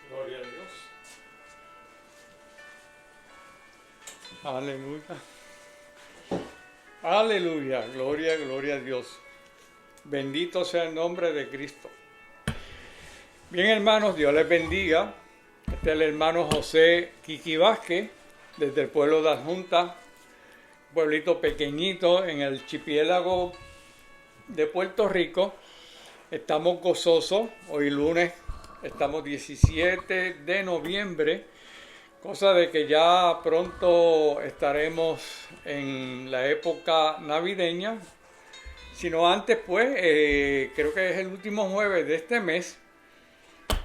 Gloria a Dios. Aleluya. Aleluya. Gloria, gloria a Dios. Bendito sea el nombre de Cristo. Bien, hermanos, Dios les bendiga. Este es el hermano José Quiqui Vázquez, desde el pueblo de Adjunta, pueblito pequeñito en el archipiélago de Puerto Rico. Estamos gozosos. Hoy lunes estamos 17 de noviembre, cosa de que ya pronto estaremos en la época navideña. Sino antes, pues, creo que es el último jueves de este mes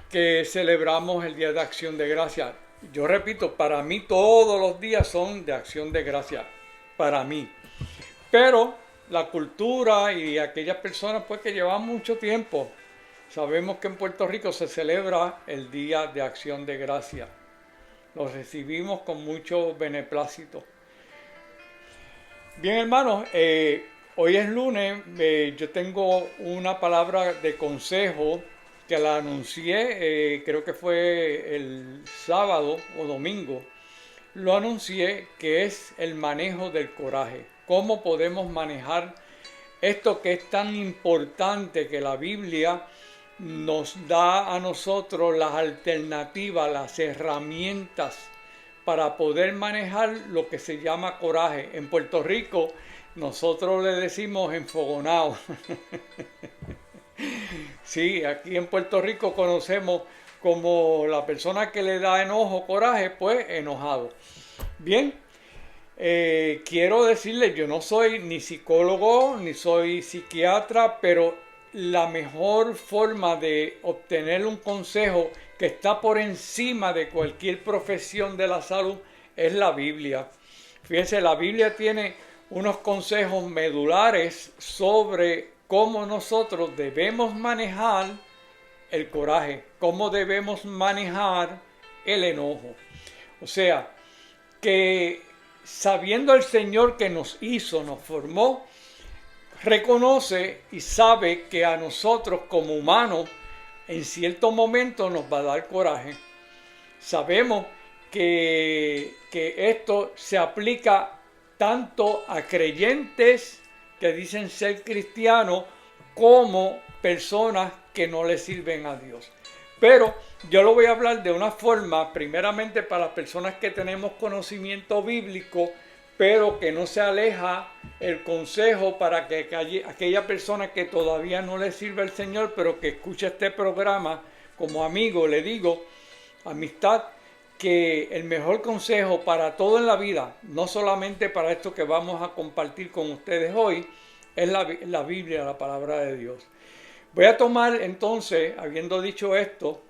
que celebramos el Día de Acción de Gracias. Yo repito, para mí todos los días son de Acción de Gracias, para mí. Pero la cultura y aquellas personas pues que llevan mucho tiempo, sabemos que en Puerto Rico se celebra el Día de Acción de Gracias. Lo recibimos con mucho beneplácito. Bien, hermanos, hoy es lunes. Yo tengo una palabra de consejo que la anuncié, creo que fue el sábado o domingo. Lo anuncié, que es el manejo del coraje. ¿Cómo podemos manejar esto que es tan importante, que la Biblia nos da a nosotros las alternativas, las herramientas para poder manejar lo que se llama coraje? En Puerto Rico nosotros le decimos enfogonado. Sí, aquí en Puerto Rico conocemos como la persona que le da enojo, coraje, pues enojado. Bien, quiero decirles, yo no soy ni psicólogo ni soy psiquiatra, pero la mejor forma de obtener un consejo que está por encima de cualquier profesión de la salud es la Biblia. Fíjense, la Biblia tiene unos consejos medulares sobre cómo nosotros debemos manejar el coraje, cómo debemos manejar el enojo. O sea, que sabiendo el Señor que nos hizo, nos formó, reconoce y sabe que a nosotros como humanos en cierto momento nos va a dar coraje. Sabemos que esto se aplica tanto a creyentes que dicen ser cristianos como personas que no le sirven a Dios. Pero yo lo voy a hablar de una forma, primeramente para las personas que tenemos conocimiento bíblico, pero que no se aleja el consejo para que aquella persona que todavía no le sirve al Señor, pero que escucha este programa como amigo, le digo, amistad, que el mejor consejo para todo en la vida, no solamente para esto que vamos a compartir con ustedes hoy, es la Biblia, la palabra de Dios. Voy a tomar entonces, habiendo dicho esto,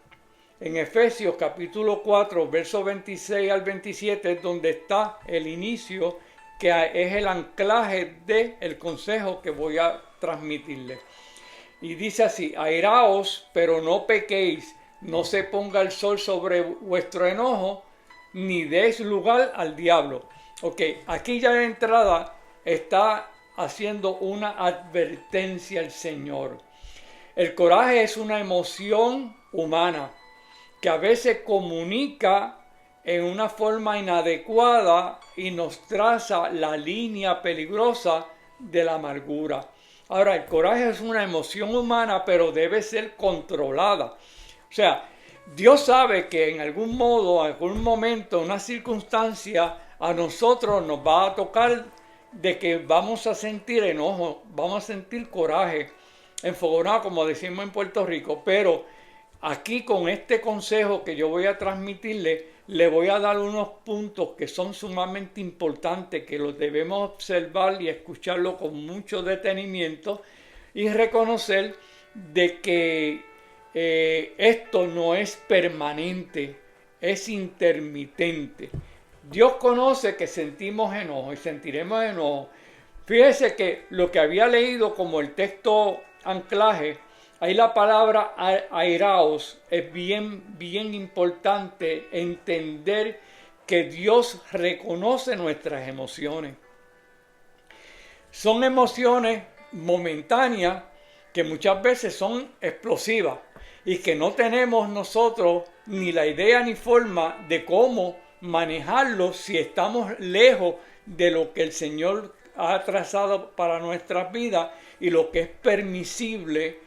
en Efesios capítulo 4, versos 26 al 27, donde está el inicio, que es el anclaje del consejo que voy a transmitirles. Y dice así: airaos, pero no pequéis, no se ponga el sol sobre vuestro enojo, ni deis lugar al diablo. Ok, aquí ya de entrada está haciendo una advertencia el Señor. El coraje es una emoción humana que a veces comunica en una forma inadecuada y nos traza la línea peligrosa de la amargura. Ahora, el coraje es una emoción humana, pero debe ser controlada. O sea, Dios sabe que en algún modo, en algún momento, una circunstancia, a nosotros nos va a tocar de que vamos a sentir enojo, vamos a sentir coraje, enfogonado, como decimos en Puerto Rico. Pero aquí, con este consejo que yo voy a transmitirle, le voy a dar unos puntos que son sumamente importantes, que los debemos observar y escucharlo con mucho detenimiento y reconocer de que esto no es permanente, es intermitente. Dios conoce que sentimos enojo y sentiremos enojo. Fíjese que lo que había leído como el texto anclaje, ahí la palabra airaos, es bien importante entender que Dios reconoce nuestras emociones. Son emociones momentáneas que muchas veces son explosivas. y que no tenemos nosotros ni la idea ni forma de cómo manejarlo si estamos lejos de lo que el Señor ha trazado para nuestras vidas y lo que es permisible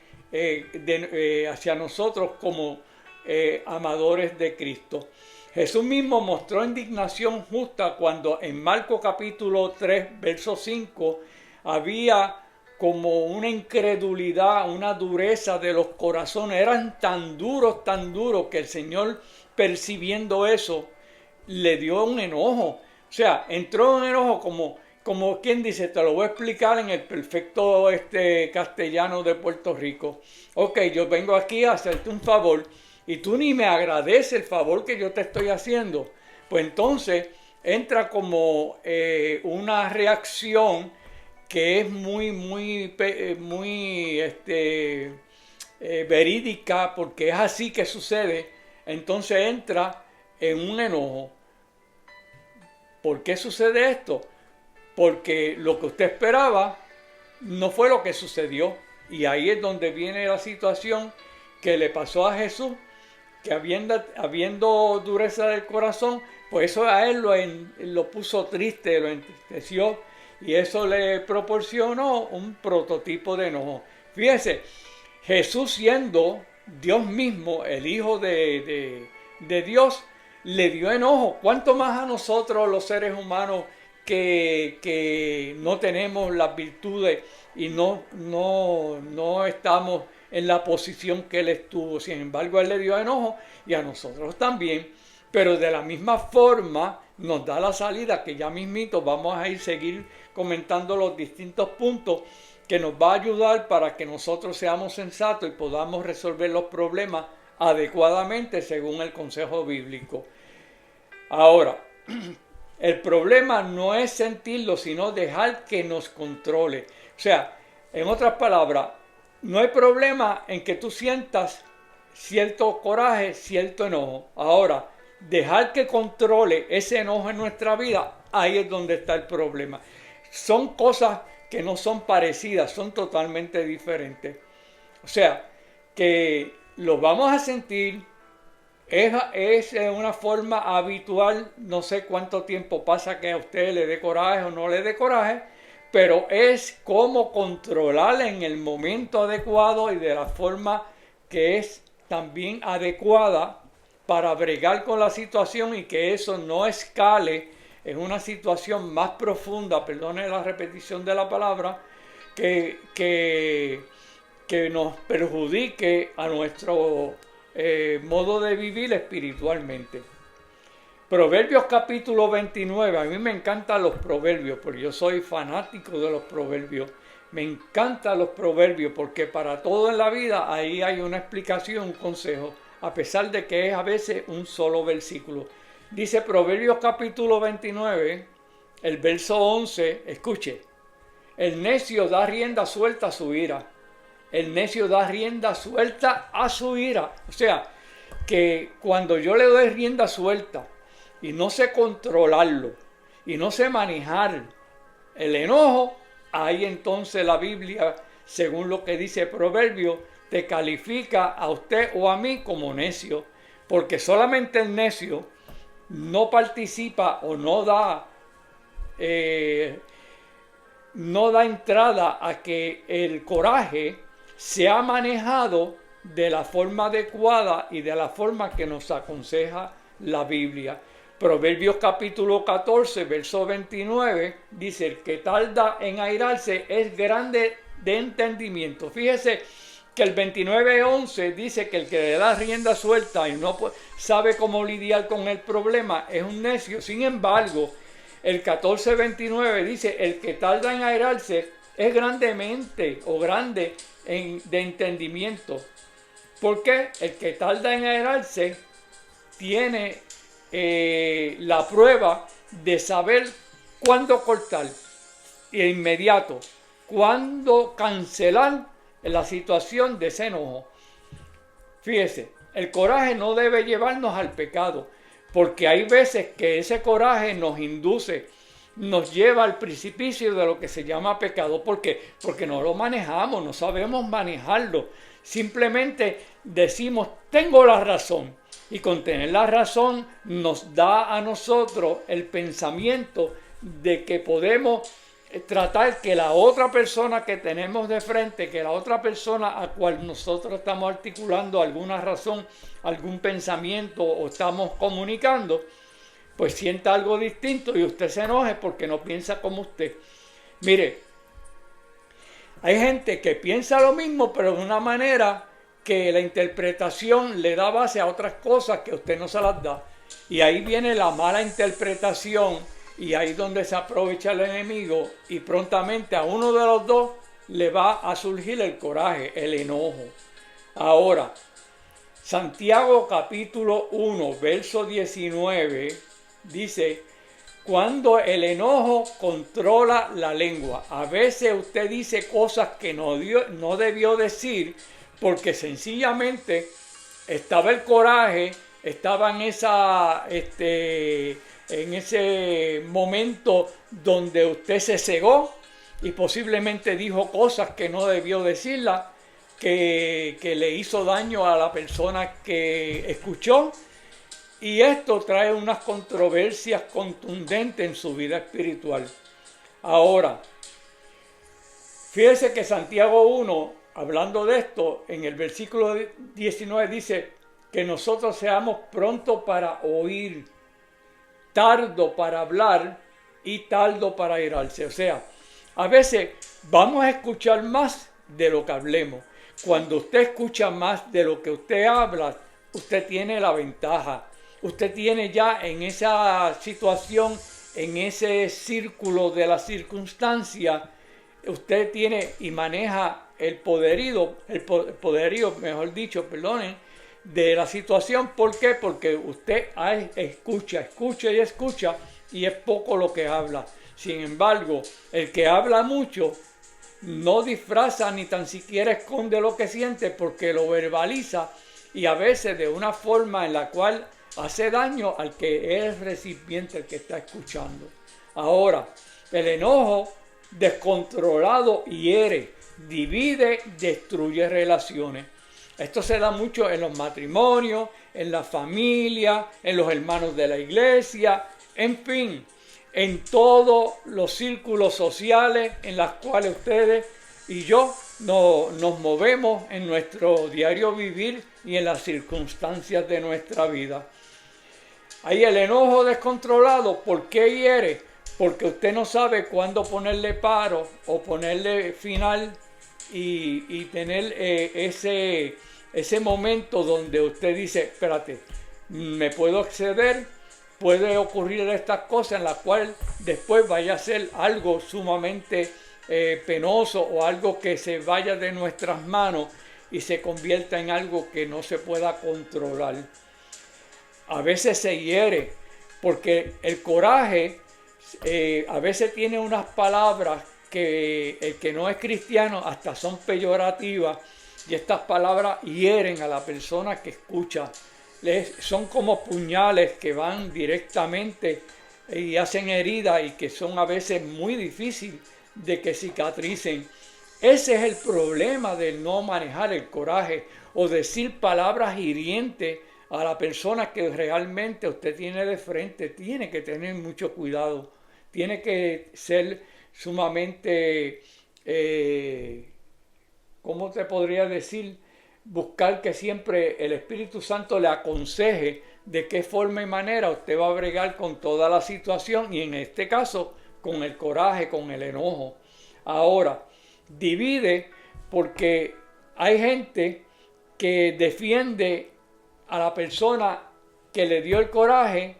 hacia nosotros como amadores de Cristo. Jesús mismo mostró indignación justa cuando en Marcos capítulo 3, verso 5, había como una incredulidad, una dureza de los corazones. Eran tan duros que el Señor, percibiendo eso, le dio un enojo. O sea, entró en enojo como quien dice, te lo voy a explicar en el perfecto castellano de Puerto Rico. Ok, yo vengo aquí a hacerte un favor y tú ni me agradeces el favor que yo te estoy haciendo. Pues entonces entra como una reacción que es muy verídica, porque es así que sucede. Entonces entra en un enojo. ¿Por qué sucede esto? Porque lo que usted esperaba no fue lo que sucedió. Y ahí es donde viene la situación que le pasó a Jesús, que habiendo dureza del corazón, pues eso a él lo puso triste, lo entristeció, y eso le proporcionó un prototipo de enojo. Fíjese, Jesús, siendo Dios mismo, el Hijo de Dios, le dio enojo. ¿Cuánto más a nosotros los seres humanos que no tenemos las virtudes y no estamos en la posición que él estuvo? Sin embargo, él le dio enojo y a nosotros también. Pero de la misma forma nos da la salida, que ya mismito vamos a seguir comentando los distintos puntos que nos va a ayudar para que nosotros seamos sensatos y podamos resolver los problemas adecuadamente según el consejo bíblico. Ahora, el problema no es sentirlo, sino dejar que nos controle. O sea, en otras palabras, no hay problema en que tú sientas cierto coraje, cierto enojo. Ahora, dejar que controle ese enojo en nuestra vida, ahí es donde está el problema. Son cosas que no son parecidas, son totalmente diferentes. O sea, que los vamos a sentir, es una forma habitual. No sé cuánto tiempo pasa que a usted le dé coraje o no le dé coraje, pero es cómo controlar en el momento adecuado y de la forma que es también adecuada para bregar con la situación y que eso no escale en una situación más profunda, perdone la repetición de la palabra, que nos perjudique a nuestro modo de vivir espiritualmente. Proverbios capítulo 29, a mí me encantan los proverbios, porque yo soy fanático de los proverbios. Me encantan los proverbios porque para todo en la vida ahí hay una explicación, un consejo, a pesar de que es a veces un solo versículo. Dice Proverbios capítulo 29, el verso 11, escuche: el necio da rienda suelta a su ira. El necio da rienda suelta a su ira. O sea, que cuando yo le doy rienda suelta y no sé controlarlo y no sé manejar el enojo, ahí entonces la Biblia, según lo que dice Proverbio, te califica a usted o a mí como necio, porque solamente el necio no participa o no da entrada a que el coraje sea manejado de la forma adecuada y de la forma que nos aconseja la Biblia. Proverbios capítulo 14, verso 29, dice: el que tarda en airarse es grande de entendimiento. Fíjese que el 29:11 dice que el que le da rienda suelta y no sabe cómo lidiar con el problema es un necio. Sin embargo, el 14:29 dice: el que tarda en airarse es grandemente o grande de entendimiento. Porque el que tarda en airarse tiene la prueba de saber cuándo cortar de inmediato, cuándo cancelar la situación de ese enojo. Fíjese, el coraje no debe llevarnos al pecado, porque hay veces que ese coraje nos induce nos lleva al precipicio de lo que se llama pecado. ¿Por qué? Porque no lo manejamos, no sabemos manejarlo. Simplemente decimos, tengo la razón. Y con tener la razón nos da a nosotros el pensamiento de que podemos tratar que la otra persona que tenemos de frente, que la otra persona a cual nosotros estamos articulando alguna razón, algún pensamiento o estamos comunicando, pues sienta algo distinto y usted se enoje porque no piensa como usted. Mire, hay gente que piensa lo mismo, pero de una manera que la interpretación le da base a otras cosas que usted no se las da. Y ahí viene la mala interpretación y ahí es donde se aprovecha el enemigo y prontamente a uno de los dos le va a surgir el coraje, el enojo. Ahora, Santiago capítulo 1, verso 19 dice: cuando el enojo controla la lengua. A veces usted dice cosas que no debió decir porque sencillamente estaba el coraje, estaba en ese momento donde usted se cegó y posiblemente dijo cosas que no debió decirlas, que le hizo daño a la persona que escuchó. Y esto trae unas controversias contundentes en su vida espiritual. Ahora, fíjese que Santiago 1, hablando de esto, en el versículo 19 dice que nosotros seamos prontos para oír, tardo para hablar y tardo para airarse. O sea, a veces vamos a escuchar más de lo que hablemos. Cuando usted escucha más de lo que usted habla, usted tiene la ventaja. Usted tiene ya en esa situación, en ese círculo de la circunstancia, usted tiene y maneja el poderío, mejor dicho, perdonen, de la situación. ¿Por qué? Porque usted escucha y es poco lo que habla. Sin embargo, el que habla mucho no disfraza ni tan siquiera esconde lo que siente porque lo verbaliza y a veces de una forma en la cual hace daño al que es el recipiente, el que está escuchando. Ahora, el enojo descontrolado hiere, divide, destruye relaciones. Esto se da mucho en los matrimonios, en la familia, en los hermanos de la iglesia, en fin, en todos los círculos sociales en los cuales ustedes y yo nos movemos en nuestro diario vivir y en las circunstancias de nuestra vida. Ahí el enojo descontrolado, ¿por qué hiere? Porque usted no sabe cuándo ponerle paro o ponerle final y tener ese momento donde usted dice, espérate, me puedo exceder, puede ocurrir estas cosas en las cuales después vaya a ser algo sumamente penoso o algo que se vaya de nuestras manos y se convierta en algo que no se pueda controlar. A veces se hiere porque el coraje a veces tiene unas palabras que el que no es cristiano hasta son peyorativas y estas palabras hieren a la persona que escucha. Son como puñales que van directamente y hacen heridas y que son a veces muy difíciles de que cicatricen. Ese es el problema de no manejar el coraje o decir palabras hirientes a la persona que realmente usted tiene de frente. Tiene que tener mucho cuidado, tiene que ser sumamente, ¿cómo te podría decir? Buscar que siempre el Espíritu Santo le aconseje de qué forma y manera usted va a bregar con toda la situación y en este caso con el coraje, con el enojo. Ahora, divide porque hay gente que defiende a la persona que le dio el coraje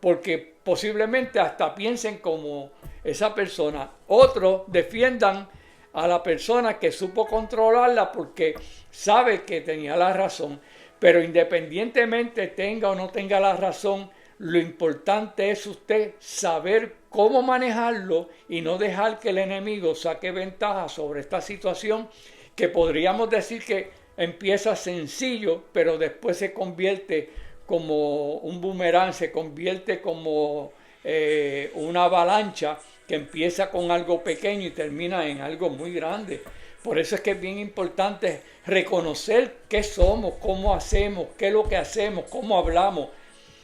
porque posiblemente hasta piensen como esa persona. Otros defiendan a la persona que supo controlarla porque sabe que tenía la razón. Pero independientemente tenga o no tenga la razón, lo importante es usted saber cómo manejarlo y no dejar que el enemigo saque ventaja sobre esta situación que podríamos decir que empieza sencillo, pero después se convierte como un boomerang, se convierte como una avalancha que empieza con algo pequeño y termina en algo muy grande. Por eso es que es bien importante reconocer qué somos, cómo hacemos, qué es lo que hacemos, cómo hablamos,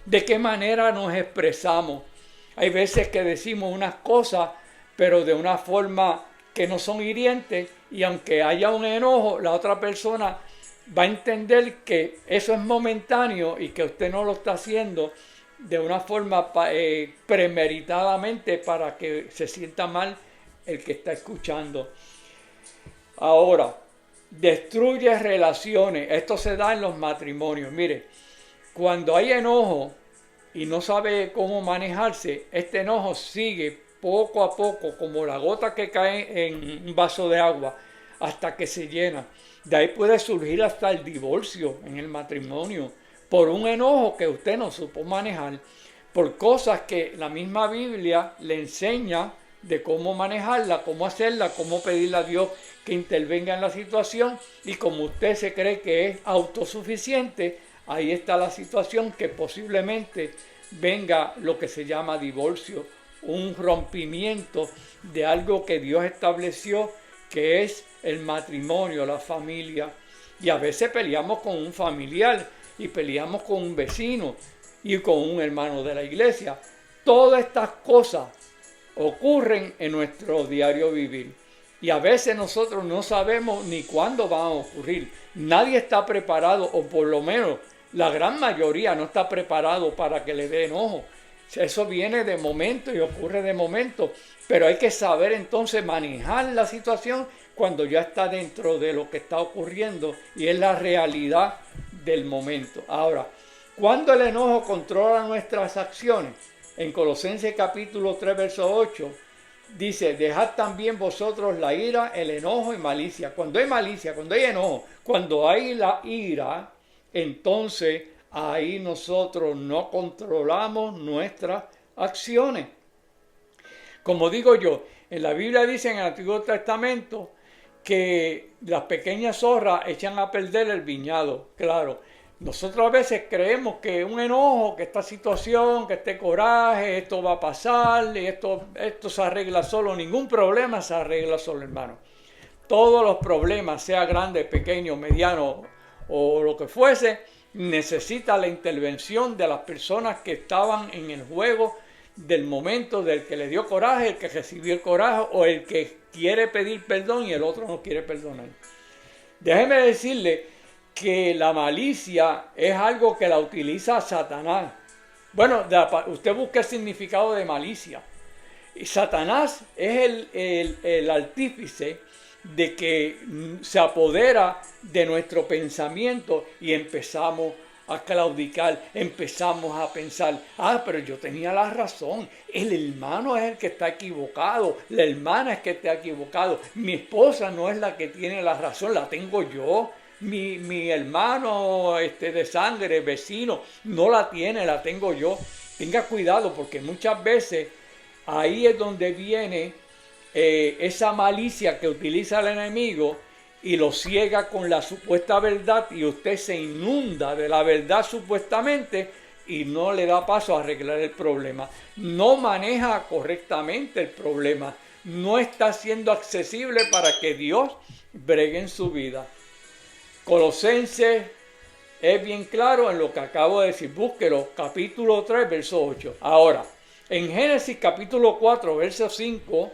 de qué manera nos expresamos. Hay veces que decimos unas cosas, pero de una forma que no son hirientes, y aunque haya un enojo, la otra persona va a entender que eso es momentáneo y que usted no lo está haciendo de una forma premeditadamente para que se sienta mal el que está escuchando. Ahora, destruye relaciones. Esto se da en los matrimonios. Mire, cuando hay enojo y no sabe cómo manejarse, este enojo sigue poco a poco, como la gota que cae en un vaso de agua, hasta que se llena. De ahí puede surgir hasta el divorcio en el matrimonio, por un enojo que usted no supo manejar, por cosas que la misma Biblia le enseña de cómo manejarla, cómo hacerla, cómo pedirle a Dios que intervenga en la situación, y como usted se cree que es autosuficiente, ahí está la situación que posiblemente venga lo que se llama divorcio, un rompimiento de algo que Dios estableció, que es el matrimonio, la familia. Y a veces peleamos con un familiar y peleamos con un vecino y con un hermano de la iglesia. Todas estas cosas ocurren en nuestro diario vivir. Y a veces nosotros no sabemos ni cuándo van a ocurrir. Nadie está preparado, o por lo menos la gran mayoría no está preparado para que le dé enojo. Eso viene de momento y ocurre de momento. Pero hay que saber entonces manejar la situación cuando ya está dentro de lo que está ocurriendo y es la realidad del momento. Ahora, ¿cuándo el enojo controla nuestras acciones? En Colosenses capítulo 3, verso 8, dice, dejad también vosotros la ira, el enojo y malicia. Cuando hay malicia, cuando hay enojo, cuando hay la ira, entonces ahí nosotros no controlamos nuestras acciones. Como digo yo, en la Biblia dice en el Antiguo Testamento que las pequeñas zorras echan a perder el viñedo. Claro, nosotros a veces creemos que un enojo, que esta situación, que este coraje, esto va a pasar y esto se arregla solo. Ningún problema se arregla solo, hermano. Todos los problemas, sea grande, pequeño, mediano o lo que fuese, necesita la intervención de las personas que estaban en el juego del momento, del que le dio coraje, el que recibió el coraje o el que quiere pedir perdón y el otro no quiere perdonar. Déjeme decirle que la malicia es algo que la utiliza Satanás. Bueno, usted busca el significado de malicia. Y Satanás es el artífice de que se apodera de nuestro pensamiento y empezamos a claudicar, empezamos a pensar, pero yo tenía la razón, el hermano es el que está equivocado, la hermana es que está equivocado, mi esposa no es la que tiene la razón, la tengo yo, mi hermano de sangre, vecino, no la tiene, la tengo yo. Tenga cuidado porque muchas veces ahí es donde viene esa malicia que utiliza el enemigo y lo ciega con la supuesta verdad y usted se inunda de la verdad supuestamente y no le da paso a arreglar el problema. No maneja correctamente el problema. No está siendo accesible para que Dios bregue en su vida. Colosenses es bien claro en lo que acabo de decir. Búsquelo, capítulo 3, verso 8. Ahora, en Génesis capítulo 4, verso 5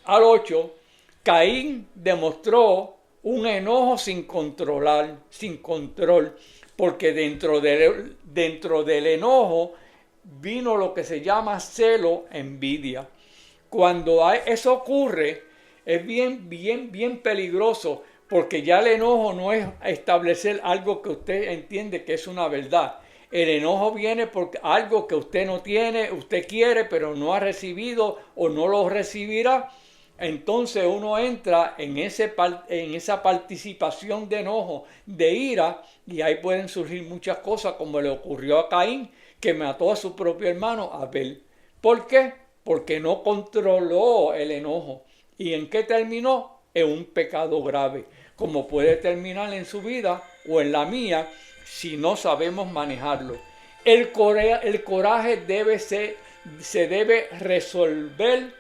al 8, Caín demostró un enojo sin control, porque dentro del enojo vino lo que se llama celo, envidia. Cuando eso ocurre, es bien peligroso, porque ya el enojo no es establecer algo que usted entiende que es una verdad. El enojo viene por algo que usted no tiene, usted quiere, pero no ha recibido o no lo recibirá. Entonces uno entra en esa participación de enojo, de ira, y ahí pueden surgir muchas cosas, como le ocurrió a Caín, que mató a su propio hermano Abel. ¿Por qué? Porque no controló el enojo. ¿Y en qué terminó? En un pecado grave, como puede terminar en su vida o en la mía si no sabemos manejarlo. El coraje se debe resolver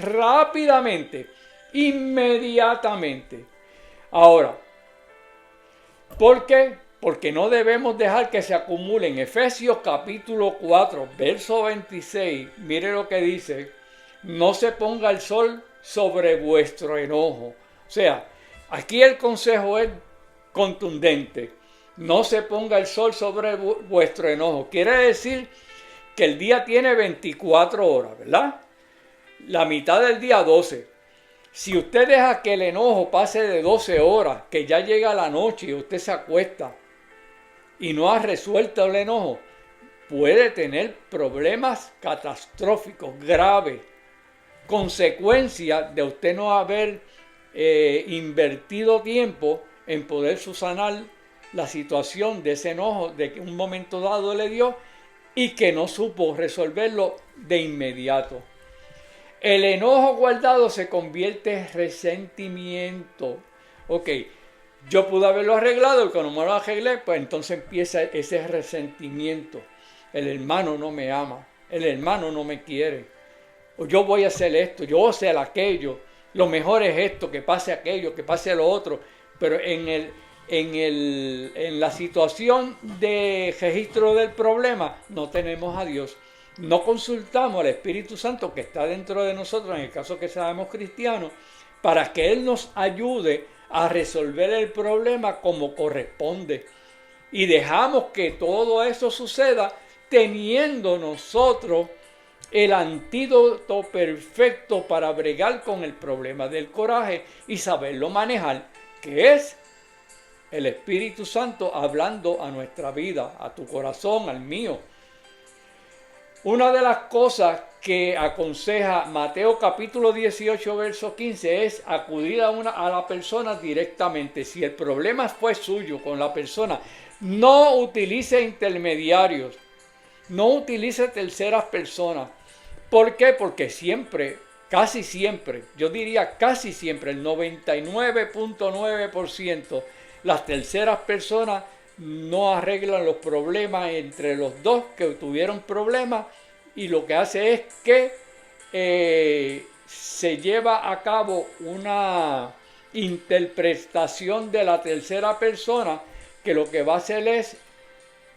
rápidamente, inmediatamente. Ahora, ¿por qué? Porque no debemos dejar que se acumule. En Efesios capítulo 4, verso 26, mire lo que dice: no se ponga el sol sobre vuestro enojo. O sea, aquí el consejo es contundente. No se ponga el sol sobre vuestro enojo. Quiere decir que el día tiene 24 horas, ¿verdad? La mitad del día 12. Si usted deja que el enojo pase de 12 horas, que ya llega la noche y usted se acuesta y no ha resuelto el enojo, puede tener problemas catastróficos, graves, consecuencia de usted no haber invertido tiempo en poder subsanar la situación de ese enojo de que un momento dado le dio y que no supo resolverlo de inmediato. El enojo guardado se convierte en resentimiento. Ok, yo pude haberlo arreglado y cuando me lo arreglé, pues entonces empieza ese resentimiento. El hermano no me ama, el hermano no me quiere. O yo voy a hacer esto, yo voy a hacer aquello. Lo mejor es esto, que pase aquello, que pase lo otro. Pero en la situación de registro del problema no tenemos a Dios. No consultamos al Espíritu Santo que está dentro de nosotros, en el caso que seamos cristianos, para que Él nos ayude a resolver el problema como corresponde. Y dejamos que todo eso suceda teniendo nosotros el antídoto perfecto para bregar con el problema del coraje y saberlo manejar, que es el Espíritu Santo hablando a nuestra vida, a tu corazón, al mío. Una de las cosas que aconseja Mateo capítulo 18, verso 15 es acudir a la persona directamente. Si el problema fue suyo con la persona, no utilice intermediarios, no utilice terceras personas. ¿Por qué? Porque siempre, casi siempre, yo diría casi siempre, el 99.9%, las terceras personas no arreglan los problemas entre los dos que tuvieron problemas y lo que hace es que se lleva a cabo una interpretación de la tercera persona que lo que va a hacer es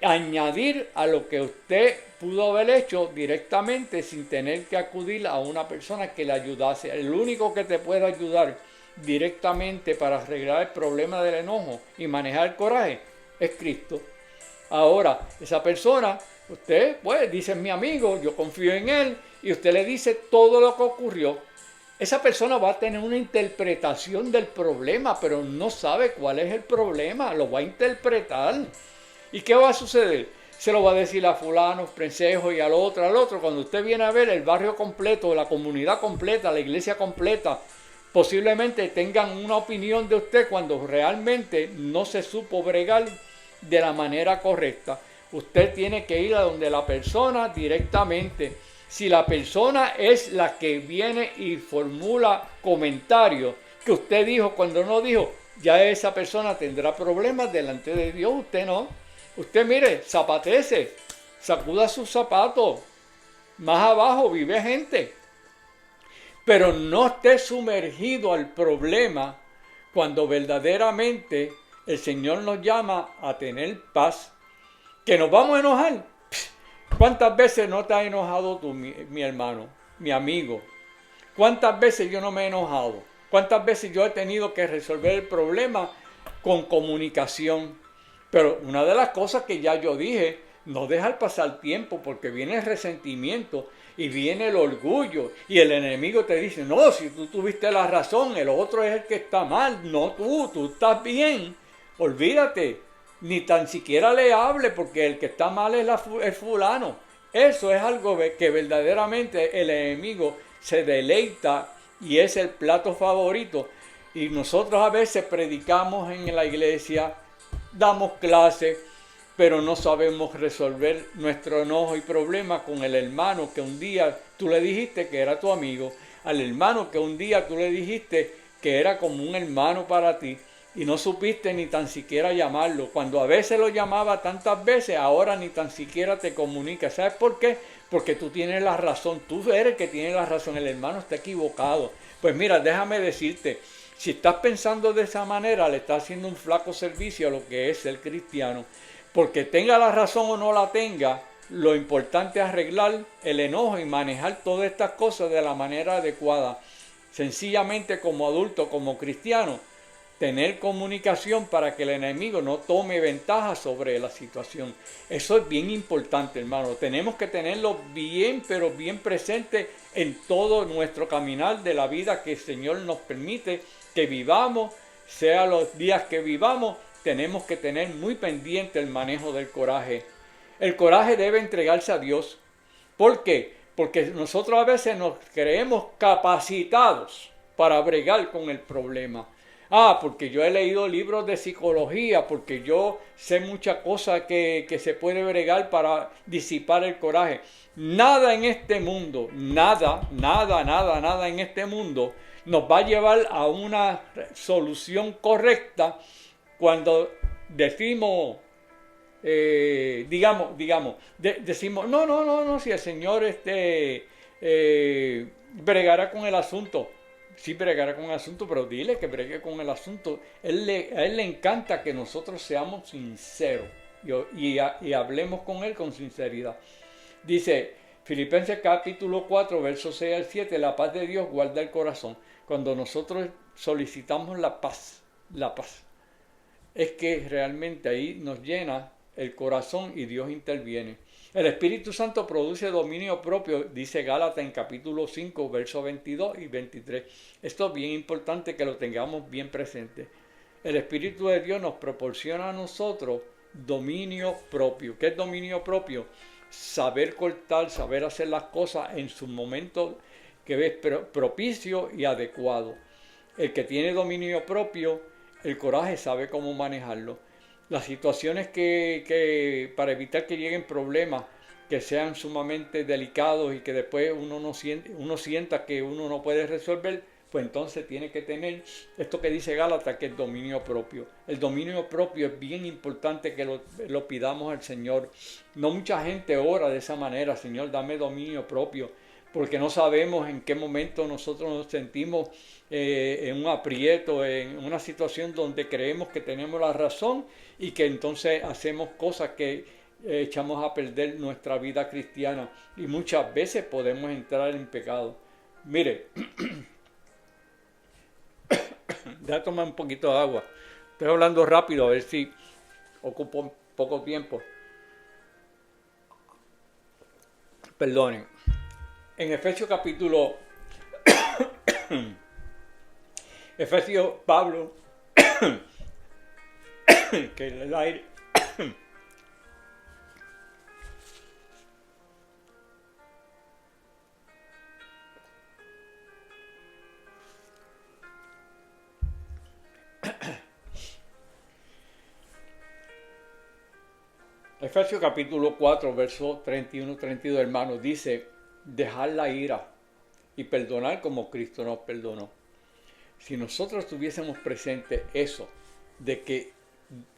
añadir a lo que usted pudo haber hecho directamente sin tener que acudir a una persona que le ayudase. El único que te puede ayudar directamente para arreglar el problema del enojo y manejar el coraje es Cristo. Ahora, esa persona, usted pues dice: es mi amigo, yo confío en él, y usted le dice todo lo que ocurrió. Esa persona va a tener una interpretación del problema, pero no sabe cuál es el problema, lo va a interpretar. ¿Y qué va a suceder? Se lo va a decir a fulano, prensejo y al otro. Cuando usted viene a ver el barrio completo, la comunidad completa, la iglesia completa, posiblemente tengan una opinión de usted cuando realmente no se supo bregar de la manera correcta. Usted tiene que ir a donde la persona directamente. Si la persona es la que viene y formula comentarios que usted dijo cuando no dijo, ya esa persona tendrá problemas delante de Dios, usted no. Usted mire, zapatece, sacuda sus zapatos. Más abajo vive gente. Pero no esté sumergido al problema cuando verdaderamente el Señor nos llama a tener paz. ¿Que nos vamos a enojar? ¿Cuántas veces no te has enojado tú, mi hermano, mi amigo? ¿Cuántas veces yo no me he enojado? ¿Cuántas veces yo he tenido que resolver el problema con comunicación? Pero una de las cosas que ya yo dije, no dejar pasar tiempo porque viene el resentimiento y viene el orgullo y el enemigo te dice: no, si tú tuviste la razón, el otro es el que está mal, no tú estás bien. Olvídate, ni tan siquiera le hable porque el que está mal es el fulano. Eso es algo que verdaderamente el enemigo se deleita y es el plato favorito. Y nosotros a veces predicamos en la iglesia, damos clases, pero no sabemos resolver nuestro enojo y problema con el hermano que un día tú le dijiste que era tu amigo, al hermano que un día tú le dijiste que era como un hermano para ti. y no supiste ni tan siquiera llamarlo. Cuando a veces lo llamaba tantas veces, ahora ni tan siquiera te comunica. ¿Sabes por qué? Porque tú tienes la razón, tú eres el que tiene la razón, el hermano está equivocado. Pues mira, déjame decirte, si estás pensando de esa manera, le estás haciendo un flaco servicio a lo que es ser cristiano. Porque tenga la razón o no la tenga, lo importante es arreglar el enojo y manejar todas estas cosas de la manera adecuada. Sencillamente como adulto, como cristiano, tener comunicación para que el enemigo no tome ventaja sobre la situación. Eso es bien importante, hermano. Tenemos que tenerlo bien, pero bien presente en todo nuestro caminar de la vida que el Señor nos permite que vivamos, sea los días que vivamos. Tenemos que tener muy pendiente el manejo del coraje. El coraje debe entregarse a Dios. ¿Por qué? Porque nosotros a veces nos creemos capacitados para bregar con el problema. Porque yo he leído libros de psicología, porque yo sé muchas cosas que se puede bregar para disipar el coraje. Nada en este mundo, nada en este mundo nos va a llevar a una solución correcta cuando decimos, decimos, no, si el Señor bregará con el asunto. Sí bregará con el asunto, pero dile que bregue con el asunto. A él le encanta que nosotros seamos sinceros y hablemos con él con sinceridad. Dice Filipenses capítulo 4, versos 6 al 7, la paz de Dios guarda el corazón. Cuando nosotros solicitamos la paz, es que realmente ahí nos llena el corazón y Dios interviene. El Espíritu Santo produce dominio propio, dice Gálatas en capítulo 5, versos 22 y 23. Esto es bien importante que lo tengamos bien presente. El Espíritu de Dios nos proporciona a nosotros dominio propio. ¿Qué es dominio propio? Saber cortar, saber hacer las cosas en su momento que es propicio y adecuado. El que tiene dominio propio, el coraje sabe cómo manejarlo. Las situaciones que para evitar que lleguen problemas que sean sumamente delicados y que después uno sienta que uno no puede resolver, pues entonces tiene que tener esto que dice Gálatas, que es dominio propio. El dominio propio es bien importante que lo pidamos al Señor. No mucha gente ora de esa manera: Señor, dame dominio propio, porque no sabemos en qué momento nosotros nos sentimos en un aprieto, en una situación donde creemos que tenemos la razón y que entonces hacemos cosas que echamos a perder nuestra vida cristiana y muchas veces podemos entrar en pecado. Mire, déjame tomar un poquito de agua. Estoy hablando rápido a ver si ocupo poco tiempo. Perdonen. En Efesios capítulo Pablo que el aire Efesios capítulo 4 verso 31-32, hermanos, dice: dejar la ira y perdonar como Cristo nos perdonó. Si nosotros tuviésemos presente eso, de que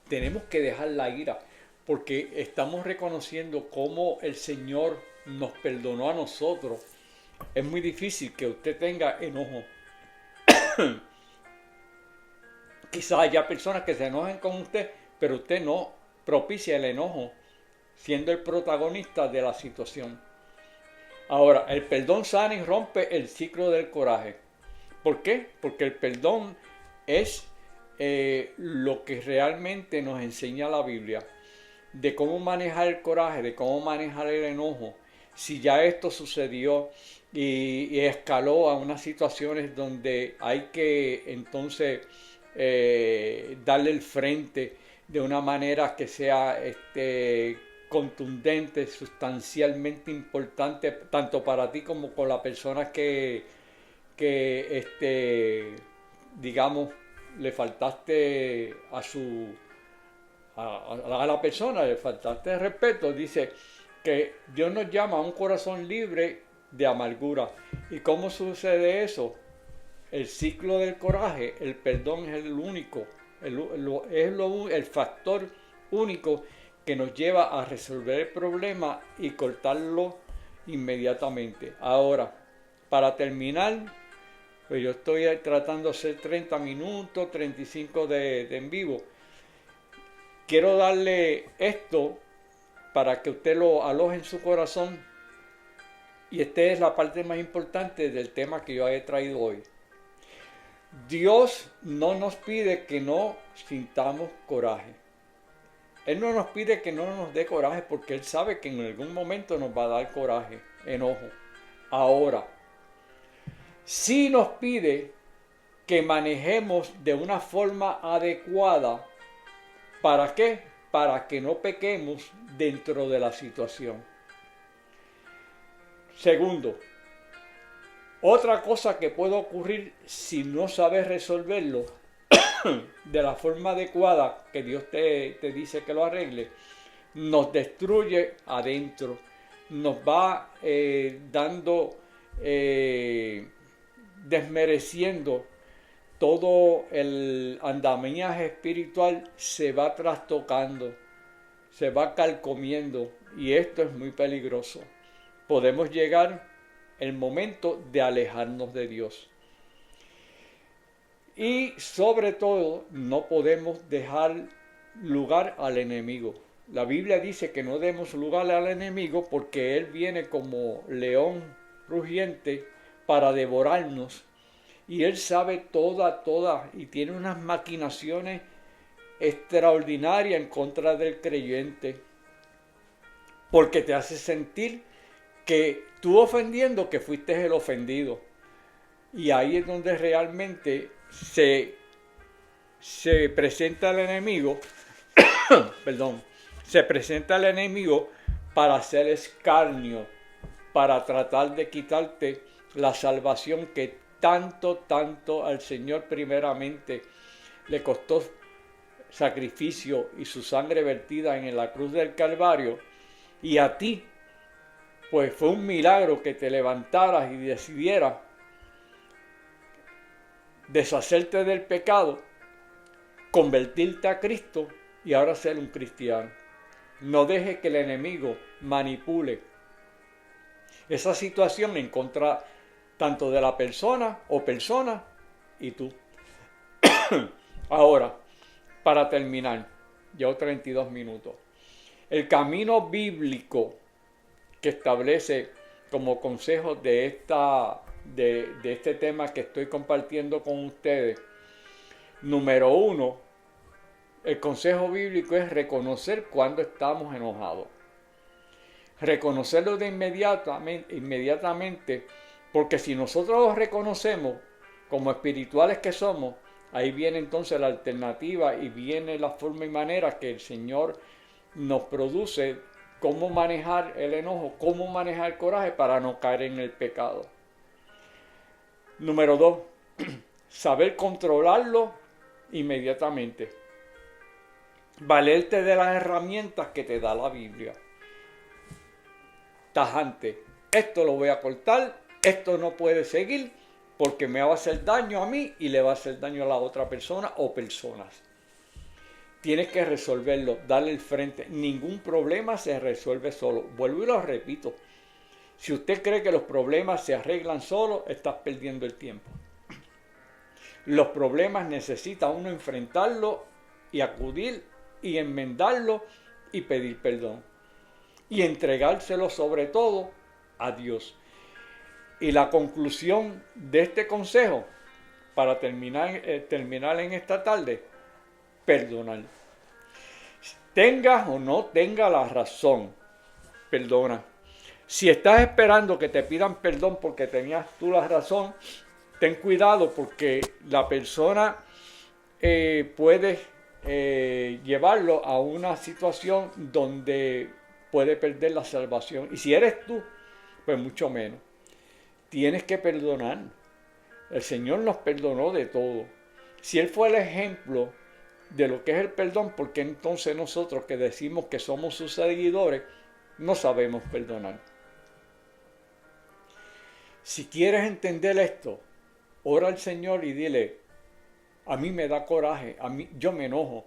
tenemos que dejar la ira, porque estamos reconociendo cómo el Señor nos perdonó a nosotros, es muy difícil que usted tenga enojo. Quizás haya personas que se enojen con usted, pero usted no propicia el enojo, siendo el protagonista de la situación. Ahora, el perdón sana y rompe el ciclo del coraje. ¿Por qué? Porque el perdón es lo que realmente nos enseña la Biblia, de cómo manejar el coraje, de cómo manejar el enojo. Si ya esto sucedió y escaló a unas situaciones donde hay que entonces darle el frente de una manera que sea contundente, sustancialmente importante, tanto para ti como con la persona que digamos, le faltaste a la persona, le faltaste respeto. Dice que Dios nos llama a un corazón libre de amargura. ¿Y cómo sucede eso? El ciclo del coraje, el perdón es el único el factor único que nos lleva a resolver el problema y cortarlo inmediatamente. Ahora, para terminar, pues yo estoy tratando de hacer 30 minutos, 35 de en vivo. Quiero darle esto para que usted lo aloje en su corazón. Y esta es la parte más importante del tema que yo he traído hoy. Dios no nos pide que no sintamos coraje. Él no nos pide que no nos dé coraje porque Él sabe que en algún momento nos va a dar coraje, enojo. Ahora, sí nos pide que manejemos de una forma adecuada. ¿Para qué? Para que no pequemos dentro de la situación. Segundo, otra cosa que puede ocurrir si no sabes resolverlo de la forma adecuada que Dios te dice que lo arregle, nos destruye adentro, nos va desmereciendo todo el andamiaje espiritual, se va trastocando, se va carcomiendo, y esto es muy peligroso. Podemos llegar el momento de alejarnos de Dios. Y sobre todo, no podemos dejar lugar al enemigo. La Biblia dice que no demos lugar al enemigo porque él viene como león rugiente para devorarnos. Y él sabe toda, y tiene unas maquinaciones extraordinarias en contra del creyente. Porque te hace sentir que tú ofendiendo, que fuiste el ofendido. Y ahí es donde realmente se presenta el enemigo, se presenta el enemigo para hacer escarnio, para tratar de quitarte la salvación que tanto al Señor primeramente le costó sacrificio y su sangre vertida en la cruz del Calvario, y a ti pues fue un milagro que te levantaras y decidieras deshacerte del pecado, convertirte a Cristo y ahora ser un cristiano. No dejes que el enemigo manipule esa situación en contra tanto de la persona o personas y tú. Ahora, para terminar, llevo 32 minutos. El camino bíblico que establece como consejo de este tema que estoy compartiendo con ustedes. Número 1, el consejo bíblico es reconocer cuando estamos enojados. Reconocerlo de inmediatamente, porque si nosotros lo reconocemos como espirituales que somos, ahí viene entonces la alternativa y viene la forma y manera que el Señor nos produce, cómo manejar el enojo, cómo manejar el coraje para no caer en el pecado. Número 2, saber controlarlo inmediatamente. Valerte de las herramientas que te da la Biblia. Tajante. Esto lo voy a cortar, esto no puede seguir porque me va a hacer daño a mí y le va a hacer daño a la otra persona o personas. Tienes que resolverlo, darle el frente. Ningún problema se resuelve solo. Vuelvo y lo repito. Si usted cree que los problemas se arreglan solo, estás perdiendo el tiempo. Los problemas necesita uno enfrentarlo y acudir y enmendarlo y pedir perdón. Y entregárselo sobre todo a Dios. Y la conclusión de este consejo, para terminar en esta tarde, perdonar. Tengas o no tengas la razón, perdona. Si estás esperando que te pidan perdón porque tenías tú la razón, ten cuidado porque la persona puede llevarlo a una situación donde puede perder la salvación. Y si eres tú, pues mucho menos. Tienes que perdonar. El Señor nos perdonó de todo. Si Él fue el ejemplo de lo que es el perdón, ¿por qué entonces nosotros que decimos que somos sus seguidores no sabemos perdonar? Si quieres entender esto, ora al Señor y dile: a mí me da coraje, yo me enojo,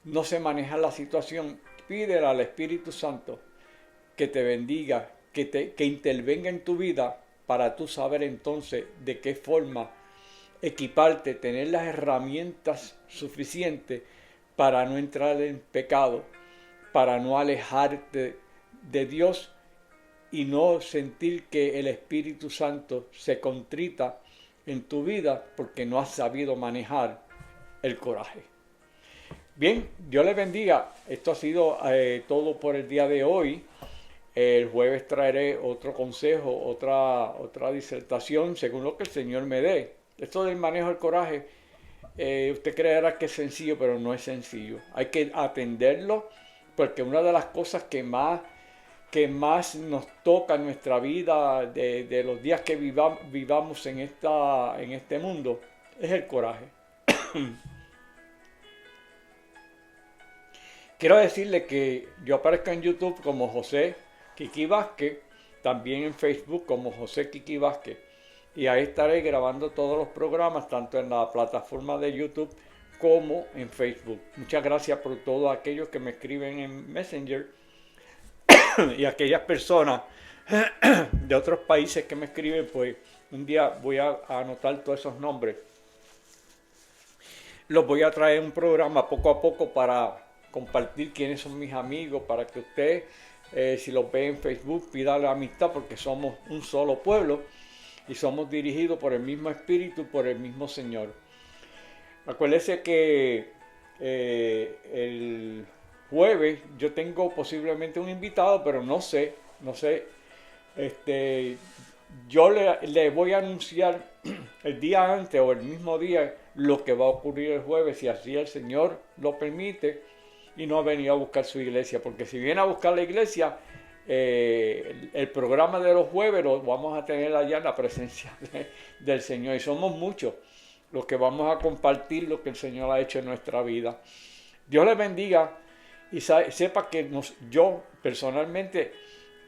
no sé manejar la situación, pídele al Espíritu Santo que te bendiga, que intervenga en tu vida para tú saber entonces de qué forma equiparte, tener las herramientas suficientes para no entrar en pecado, para no alejarte de Dios y no sentir que el Espíritu Santo se contrita en tu vida porque no has sabido manejar el coraje. Bien, Dios les bendiga. Esto ha sido todo por el día de hoy. El jueves traeré otro consejo, otra disertación según lo que el Señor me dé. Esto del manejo del coraje, usted creerá que es sencillo, pero no es sencillo. Hay que atenderlo porque una de las cosas que más nos toca en nuestra vida, de los días que vivamos en este mundo, es el coraje. Quiero decirle que yo aparezco en YouTube como José Kiki Vázquez, también en Facebook como José Kiki Vázquez, y ahí estaré grabando todos los programas, tanto en la plataforma de YouTube como en Facebook. Muchas gracias por todos aquellos que me escriben en Messenger y aquellas personas de otros países que me escriben, pues un día voy a anotar todos esos nombres. Los voy a traer un programa poco a poco para compartir quiénes son mis amigos, para que usted, si los ve en Facebook, pida la amistad, porque somos un solo pueblo y somos dirigidos por el mismo Espíritu, por el mismo Señor. Acuérdese que el jueves yo tengo posiblemente un invitado, pero no sé, yo le voy a anunciar el día antes o el mismo día lo que va a ocurrir el jueves, si así el Señor lo permite y no ha venido a buscar su iglesia, porque si viene a buscar la iglesia, el programa de los jueves lo vamos a tener allá en la presencia del Señor, y somos muchos los que vamos a compartir lo que el Señor ha hecho en nuestra vida. Dios les bendiga y sepa que yo personalmente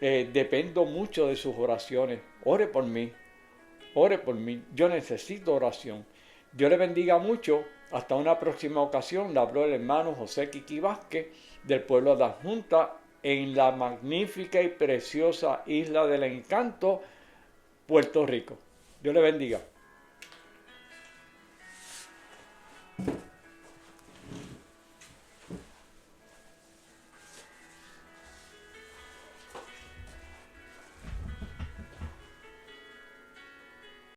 dependo mucho de sus oraciones. Ore por mí, yo necesito oración. Dios les bendiga mucho. Hasta una próxima ocasión. Le habló el hermano José Kiki Vázquez del pueblo de Adjunta en la magnífica y preciosa isla del encanto, Puerto Rico. Dios les bendiga.